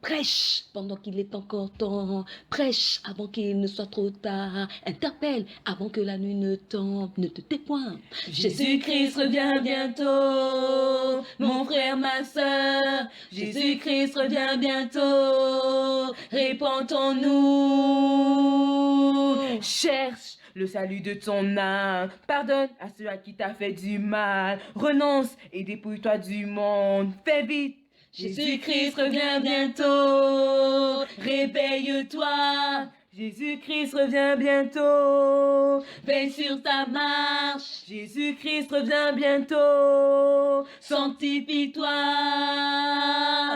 Prêche pendant qu'il est encore temps. Prêche avant qu'il ne soit trop tard. Interpelle avant que la nuit ne tombe. Ne te tais point. Jésus-Christ revient bientôt. Mon frère, ma soeur. Jésus-Christ revient bientôt. Répentons-nous. Cherche le salut de ton âme. Pardonne à ceux à qui t'as fait du mal. Renonce et dépouille-toi du monde. Fais vite. Jésus-Christ revient bientôt. Réveille-toi. Jésus-Christ revient bientôt. Veille sur ta marche. Jésus-Christ revient bientôt. Sanctifie-toi.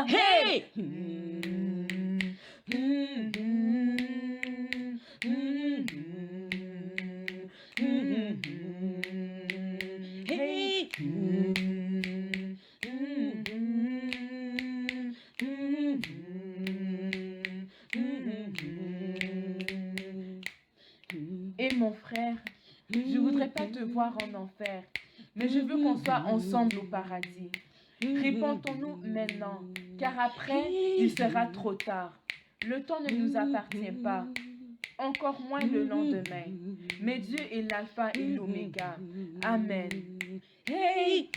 Hey! Hey! Et mon frère, je voudrais pas te voir en enfer, mais je veux qu'on soit ensemble au paradis. Répentons-nous maintenant, car après, il sera trop tard. Le temps ne nous appartient pas, encore moins le lendemain. Mais Dieu est l'alpha et l'oméga. Amen. Hey!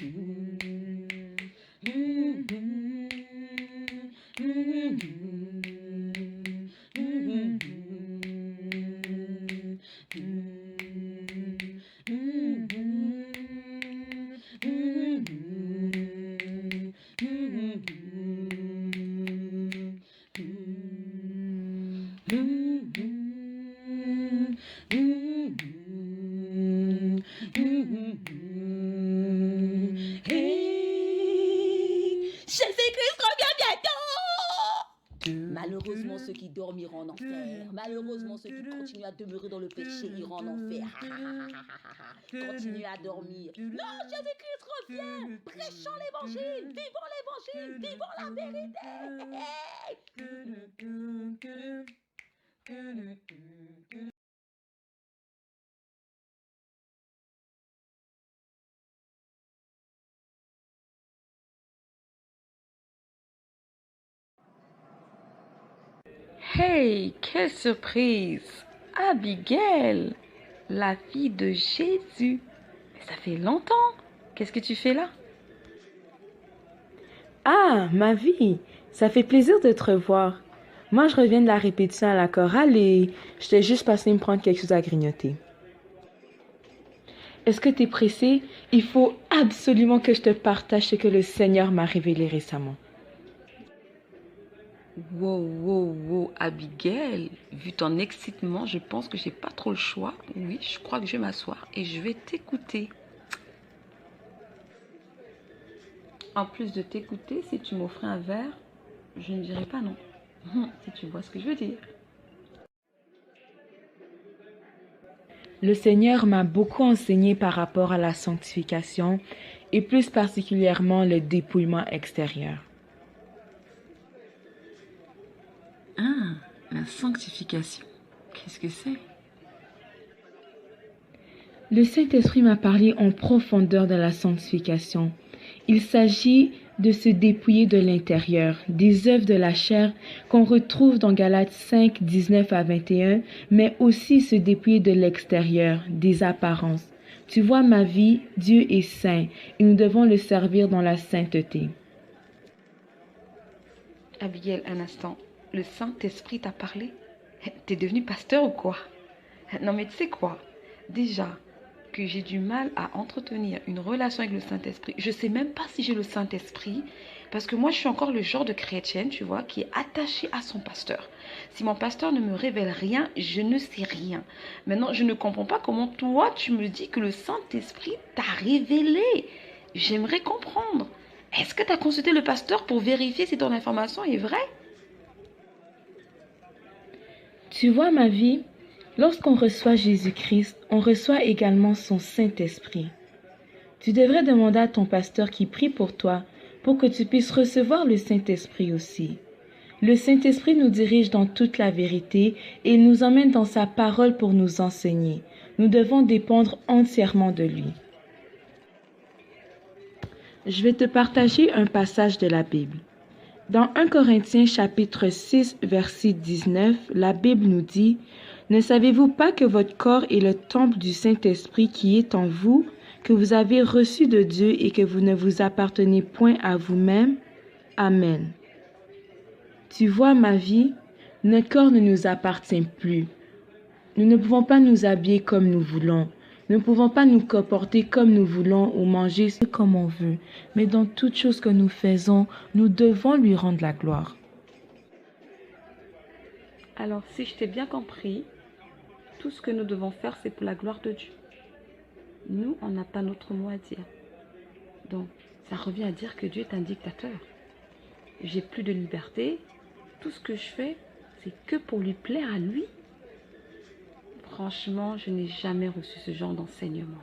Jésus-Christ revient bientôt. Malheureusement, ceux qui dormiront en enfer. Malheureusement, ceux qui continuent à demeurer dans le péché iront en enfer. Continuez à dormir. Non, Jésus-Christ revient. Prêchons l'évangile. Vivons l'évangile. Vivons la vérité. Hey, quelle surprise! Abigail, la fille de Jésus. Mais ça fait longtemps. Qu'est-ce que tu fais là? Ah, ma vie, ça fait plaisir de te revoir. Moi, je reviens de la répétition à la chorale et j'étais juste passée me prendre quelque chose à grignoter. Est-ce que tu es pressé? Il faut absolument que je te partage ce que le Seigneur m'a révélé récemment. Wow, Abigail, vu ton excitement, je pense que j'ai pas trop le choix. Oui, je crois que je vais m'asseoir et je vais t'écouter. En plus de t'écouter, si tu m'offrais un verre, je ne dirais pas non. Si tu vois ce que je veux dire. Le Seigneur m'a beaucoup enseigné par rapport à la sanctification et plus particulièrement le dépouillement extérieur. Ah, la sanctification. Qu'est-ce que c'est? Le Saint-Esprit m'a parlé en profondeur de la sanctification. Il s'agit de se dépouiller de l'intérieur, des œuvres de la chair qu'on retrouve dans Galates 5, 19 à 21, mais aussi se dépouiller de l'extérieur, des apparences. Tu vois ma vie, Dieu est saint et nous devons le servir dans la sainteté. Abigail, un instant. Le Saint-Esprit t'a parlé? T'es devenu pasteur ou quoi? Non mais tu sais quoi? Déjà que j'ai du mal à entretenir une relation avec le Saint-Esprit. Je sais même pas si j'ai le Saint-Esprit parce que moi je suis encore le genre de chrétienne, tu vois, qui est attachée à son pasteur. Si mon pasteur ne me révèle rien, je ne sais rien. Maintenant, je ne comprends pas comment toi tu me dis que le Saint-Esprit t'a révélé. J'aimerais comprendre. Est-ce que tu as consulté le pasteur pour vérifier si ton information est vraie? Tu vois ma vie, lorsqu'on reçoit Jésus-Christ, on reçoit également son Saint-Esprit. Tu devrais demander à ton pasteur qui prie pour toi pour que tu puisses recevoir le Saint-Esprit aussi. Le Saint-Esprit nous dirige dans toute la vérité et il nous emmène dans sa parole pour nous enseigner. Nous devons dépendre entièrement de lui. Je vais te partager un passage de la Bible. Dans 1 Corinthiens chapitre 6 verset 19, la Bible nous dit: Ne savez-vous pas que votre corps est le temple du Saint-Esprit qui est en vous, que vous avez reçu de Dieu et que vous ne vous appartenez point à vous-même? Amen. Tu vois, ma vie, notre corps ne nous appartient plus. Nous ne pouvons pas nous habiller comme nous voulons. Nous ne pouvons pas nous comporter comme nous voulons ou manger comme on veut. Mais dans toute chose que nous faisons, nous devons lui rendre la gloire. Alors, si je t'ai bien compris, tout ce que nous devons faire, c'est pour la gloire de Dieu. Nous, on n'a pas notre mot à dire. Donc, ça revient à dire que Dieu est un dictateur. J'ai plus de liberté. Tout ce que je fais, c'est que pour lui plaire à lui. Franchement, je n'ai jamais reçu ce genre d'enseignement.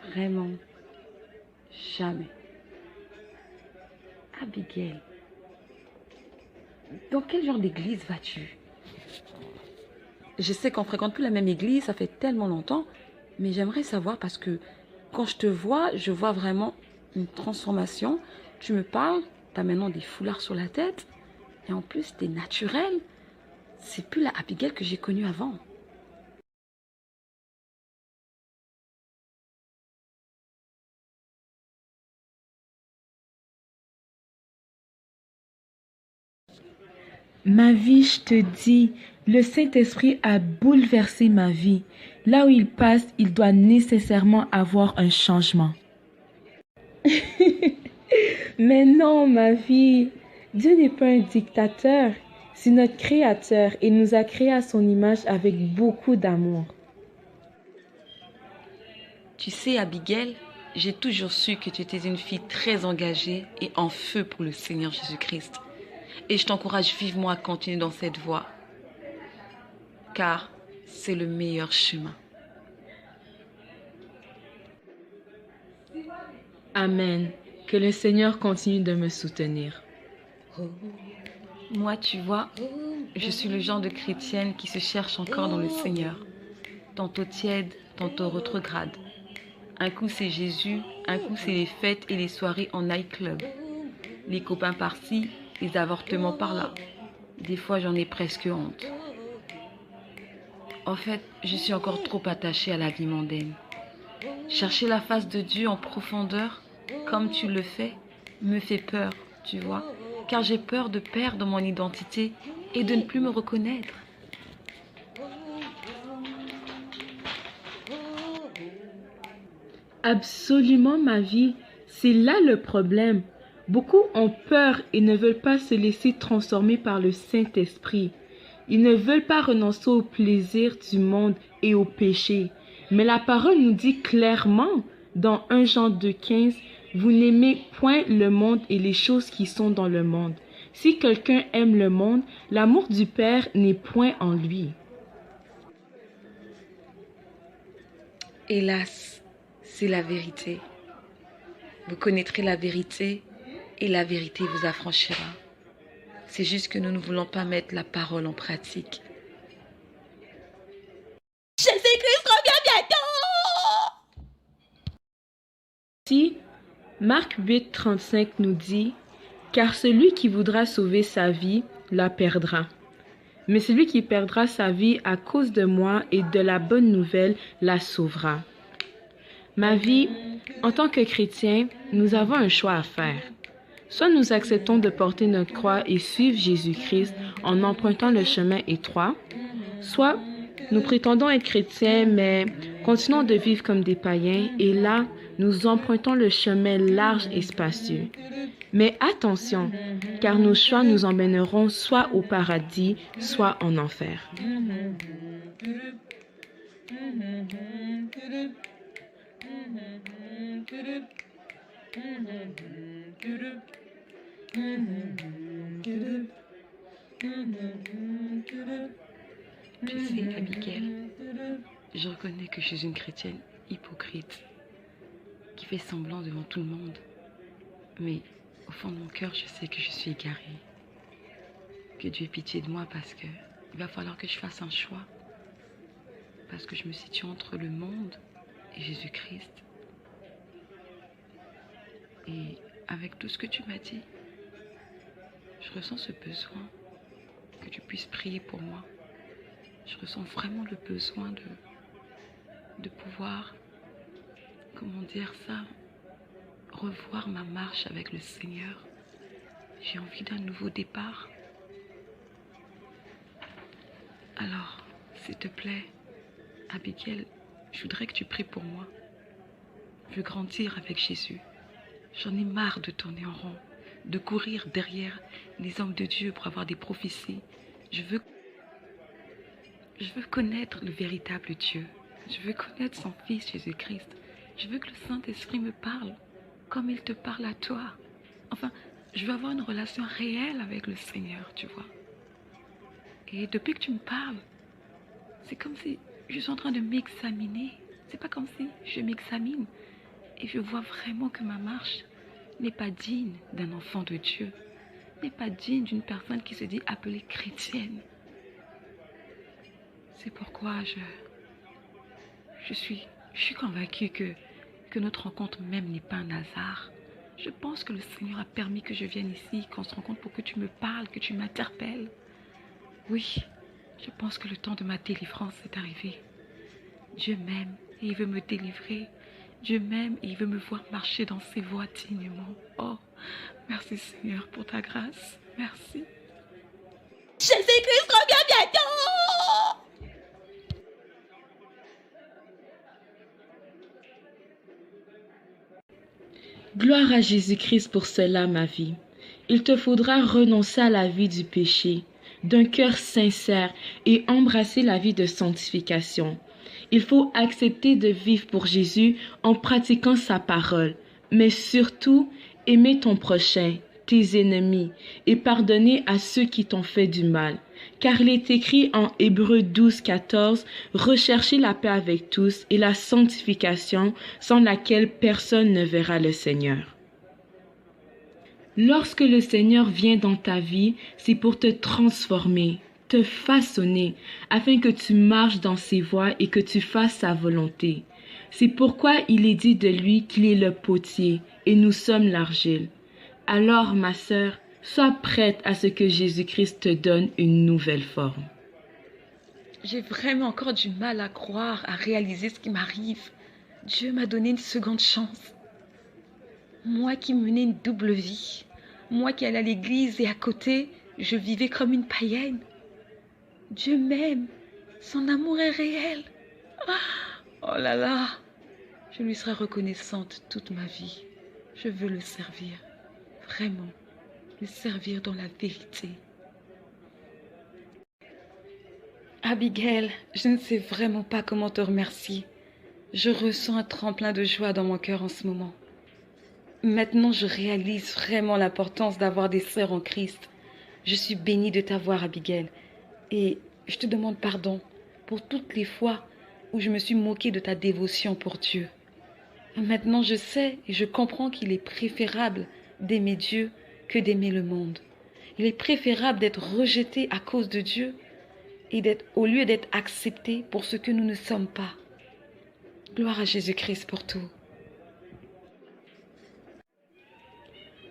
Vraiment, jamais. Abigail, dans quel genre d'église vas-tu? Je sais qu'on fréquente plus la même église, ça fait tellement longtemps, mais j'aimerais savoir parce que quand je te vois, je vois vraiment une transformation. Tu me parles, tu as maintenant des foulards sur la tête, et en plus, tu es naturel. C'est plus la Abigail que j'ai connue avant. Ma vie, je te dis, le Saint-Esprit a bouleversé ma vie. Là où il passe, il doit nécessairement avoir un changement. Mais non, ma vie, Dieu n'est pas un dictateur. C'est notre Créateur et nous a créés à son image avec beaucoup d'amour. Tu sais, Abigail, j'ai toujours su que tu étais une fille très engagée et en feu pour le Seigneur Jésus-Christ. Et je t'encourage vivement à continuer dans cette voie, car c'est le meilleur chemin. Amen. Que le Seigneur continue de me soutenir. Moi, tu vois, je suis le genre de chrétienne qui se cherche encore dans le Seigneur. Tantôt tiède, tantôt rétrograde. Un coup c'est Jésus, un coup c'est les fêtes et les soirées en nightclub. Les copains par-ci, les avortements par-là. Des fois j'en ai presque honte. En fait, je suis encore trop attachée à la vie mondaine. Chercher la face de Dieu en profondeur, comme tu le fais, me fait peur, tu vois, car j'ai peur de perdre mon identité et de ne plus me reconnaître. Absolument, ma vie. C'est là le problème. Beaucoup ont peur et ne veulent pas se laisser transformer par le Saint-Esprit. Ils ne veulent pas renoncer au plaisir du monde et au péché. Mais la parole nous dit clairement, dans 1 Jean 2,15, vous n'aimez point le monde et les choses qui sont dans le monde. Si quelqu'un aime le monde, l'amour du Père n'est point en lui. Hélas, c'est la vérité. Vous connaîtrez la vérité et la vérité vous affranchira. C'est juste que nous ne voulons pas mettre la parole en pratique. Jésus-Christ revient bientôt! Si Marc 8,35 nous dit « Car celui qui voudra sauver sa vie la perdra. Mais celui qui perdra sa vie à cause de moi et de la bonne nouvelle la sauvera. » Ma vie, en tant que chrétien, nous avons un choix à faire. Soit nous acceptons de porter notre croix et suivre Jésus-Christ en empruntant le chemin étroit, soit nous prétendons être chrétiens, mais continuons de vivre comme des païens, et là, nous empruntons le chemin large et spacieux. Mais attention, car nos choix nous emmèneront soit au paradis, soit en enfer. Tu sais, Abigail, je reconnais que je suis une chrétienne hypocrite, qui fait semblant devant tout le monde. Mais au fond de mon cœur, je sais que je suis égarée. Que Dieu ait pitié de moi parce que il va falloir que je fasse un choix. Parce que je me situe entre le monde et Jésus-Christ. Et avec tout ce que tu m'as dit, je ressens ce besoin que tu puisses prier pour moi. Je ressens vraiment le besoin de pouvoir, comment dire ça, revoir ma marche avec le Seigneur. J'ai envie d'un nouveau départ. Alors, s'il te plaît, Abigail, je voudrais que tu pries pour moi. Je veux grandir avec Jésus. J'en ai marre de tourner en rond, de courir derrière les hommes de Dieu pour avoir des prophéties. Je veux connaître le véritable Dieu. Je veux connaître son Fils Jésus-Christ. Je veux que le Saint-Esprit me parle comme il te parle à toi. Enfin, je veux avoir une relation réelle avec le Seigneur, tu vois. Et depuis que tu me parles, c'est comme si je suis en train de m'examiner. C'est pas comme si je m'examine. Et je vois vraiment que ma marche n'est pas digne d'un enfant de Dieu. N'est pas digne d'une personne qui se dit appelée chrétienne. C'est pourquoi je suis convaincue que notre rencontre même n'est pas un hasard. Je pense que le Seigneur a permis que je vienne ici, qu'on se rencontre pour que tu me parles, que tu m'interpelles. Oui, je pense que le temps de ma délivrance est arrivé. Dieu m'aime et il veut me délivrer. Dieu m'aime et il veut me voir marcher dans ses voies dignement. Oh, merci Seigneur pour ta grâce. Merci. Jésus-Christ revient bientôt. Gloire à Jésus-Christ pour cela, ma vie. Il te faudra renoncer à la vie du péché, d'un cœur sincère et embrasser la vie de sanctification. Il faut accepter de vivre pour Jésus en pratiquant sa parole, mais surtout aimer ton prochain, tes ennemis, et pardonner à ceux qui t'ont fait du mal. Car il est écrit en Hébreux 12, 14, « Recherchez la paix avec tous et la sanctification sans laquelle personne ne verra le Seigneur. » Lorsque le Seigneur vient dans ta vie, c'est pour te transformer, te façonner, afin que tu marches dans ses voies et que tu fasses sa volonté. C'est pourquoi il est dit de lui qu'il est le potier et nous sommes l'argile. Alors, ma sœur, sois prête à ce que Jésus-Christ te donne une nouvelle forme. J'ai vraiment encore du mal à croire, à réaliser ce qui m'arrive. Dieu m'a donné une seconde chance. Moi qui menais une double vie, moi qui allais à l'église et à côté, je vivais comme une païenne. Dieu m'aime, son amour est réel. Oh là là, je lui serai reconnaissante toute ma vie. Je veux le servir, vraiment, le servir dans la vérité. Abigail, je ne sais vraiment pas comment te remercier. Je ressens un tremplin de joie dans mon cœur en ce moment. Maintenant, je réalise vraiment l'importance d'avoir des sœurs en Christ. Je suis bénie de t'avoir, Abigail. Et je te demande pardon pour toutes les fois où je me suis moquée de ta dévotion pour Dieu. Maintenant, je sais et je comprends qu'il est préférable d'aimer Dieu que d'aimer le monde. Il est préférable d'être rejeté à cause de Dieu et au lieu d'être accepté pour ce que nous ne sommes pas. Gloire à Jésus-Christ pour tout.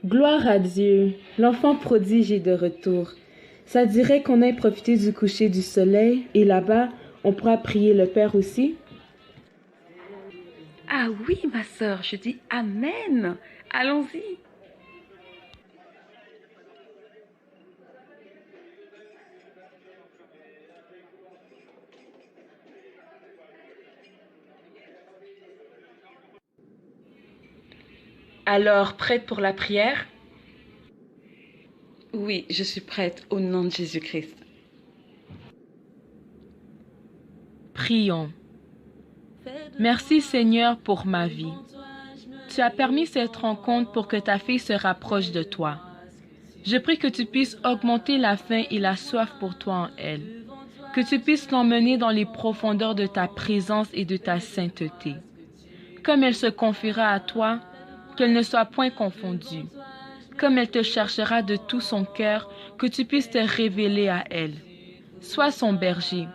Gloire à Dieu, l'enfant prodige est de retour. Ça dirait qu'on ait profité du coucher du soleil et là-bas, on pourra prier le Père aussi? Ah oui, ma sœur, je dis Amen. Allons-y. Alors, prête pour la prière? Oui, je suis prête au nom de Jésus-Christ. Prions. Merci Seigneur pour ma vie. Tu as permis cette rencontre pour que ta fille se rapproche de toi. Je prie que tu puisses augmenter la faim et la soif pour toi en elle. Que tu puisses l'emmener dans les profondeurs de ta présence et de ta sainteté. Comme elle se confiera à toi, qu'elle ne soit point confondue. Comme elle te cherchera de tout son cœur, que tu puisses te révéler à elle. Sois son berger.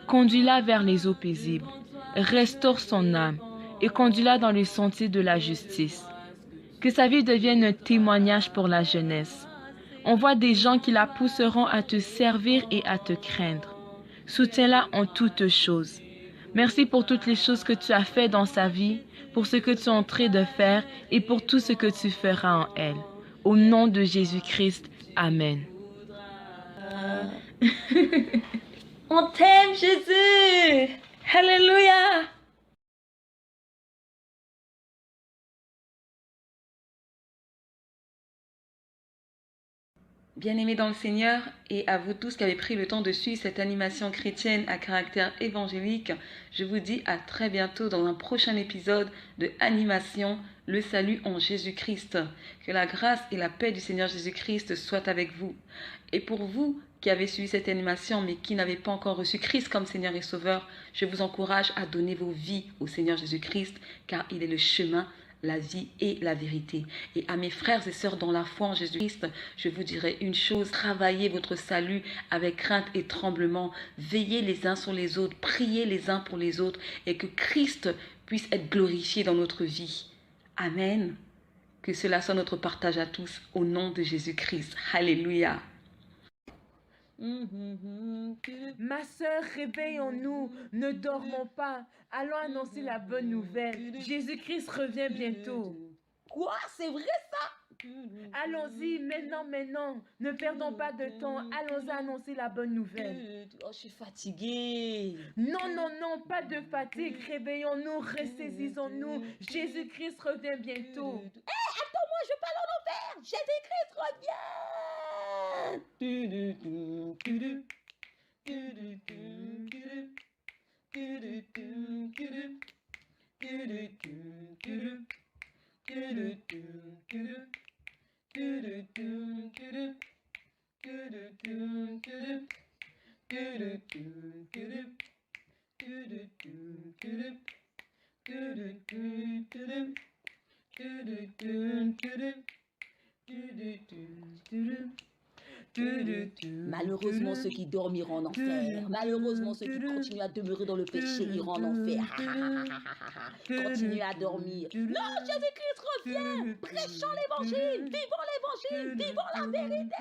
Conduis-la vers les eaux paisibles. Restaure son âme et conduis-la dans les sentiers de la justice. Que sa vie devienne un témoignage pour la jeunesse. On voit des gens qui la pousseront à te servir et à te craindre. Soutiens-la en toutes choses. Merci pour toutes les choses que tu as fait dans sa vie, pour ce que tu es en train de faire et pour tout ce que tu feras en elle. Au nom de Jésus-Christ, Amen. On t'aime, Jésus. Alléluia! Bien-aimés dans le Seigneur, et à vous tous qui avez pris le temps de suivre cette animation chrétienne à caractère évangélique, je vous dis à très bientôt dans un prochain épisode de Animation, le salut en Jésus-Christ. Que la grâce et la paix du Seigneur Jésus-Christ soient avec vous. Et pour vous qui avez suivi cette animation mais qui n'avez pas encore reçu Christ comme Seigneur et Sauveur, je vous encourage à donner vos vies au Seigneur Jésus-Christ, car il est le chemin, la vie et la vérité. Et à mes frères et sœurs dans la foi en Jésus-Christ, je vous dirai une chose: travaillez votre salut avec crainte et tremblement, veillez les uns sur les autres, priez les uns pour les autres, et que Christ puisse être glorifié dans notre vie. Amen. Que cela soit notre partage à tous, au nom de Jésus-Christ. Alléluia. Ma sœur, réveillons-nous, ne dormons pas. Allons annoncer la bonne nouvelle. Jésus-Christ revient bientôt. Quoi? C'est vrai ça? Allons-y, maintenant. Ne perdons pas de temps. Allons annoncer la bonne nouvelle. Oh, je suis fatiguée. Non, pas de fatigue. Réveillons-nous, ressaisissons-nous. Jésus-Christ revient bientôt. Attends-moi, je parle en enfer. Jésus-Christ Malheureusement, ceux qui dormiront en enfer. Malheureusement, ceux qui continuent à demeurer dans le péché iront en enfer. Continuez à dormir. Non, Jésus-Christ revient. Prêchons l'évangile. Vivons l'évangile. Vivons la vérité.